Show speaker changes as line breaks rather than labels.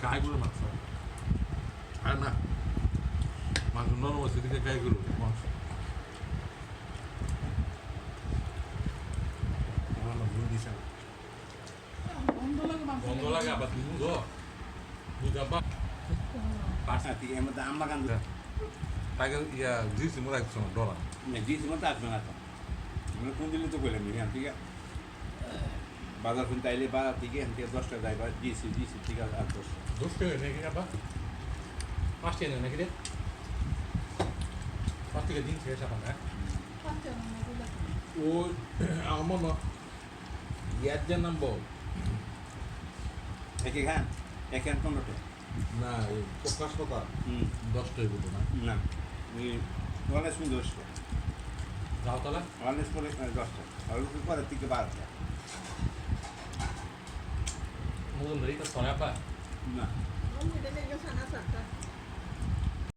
গাইগুলো মাছ আর না মাংস নরম আছে দিকে গাইগুলো মাংস ভুল দিছে বন্ধ লাগে আবার তুই বুঝো বুঝাবা
Pasti yang mata amma kan
তাকে ইয়া দিয়েছি মোরা একশো dollar
di semua tak sebenarnya tuh. Mana pun dulu tuh boleh milih nanti kan. Bazar pun tahu lebar tiga nanti 10 টাকা দাইবা দিছি 3 আর 10
দোষ টাকা নাকি আবা 5 টাকা নাকি রে 5 টাকা দিন শেষ আপনা ও আমার না ইয়ার যে নাম্বার
একে খান এখান 15 টাকা
না এই প্রকাশ কথা 10 টাকা বলতো না
না এই ওয়ালেস কোন 10 টাকা
যাও তাহলে
ওয়ালেস পরে 10 টাকা আর উপরে পরে থেকে 12 টাকা
মোদন ধরি তো সরে আপা
না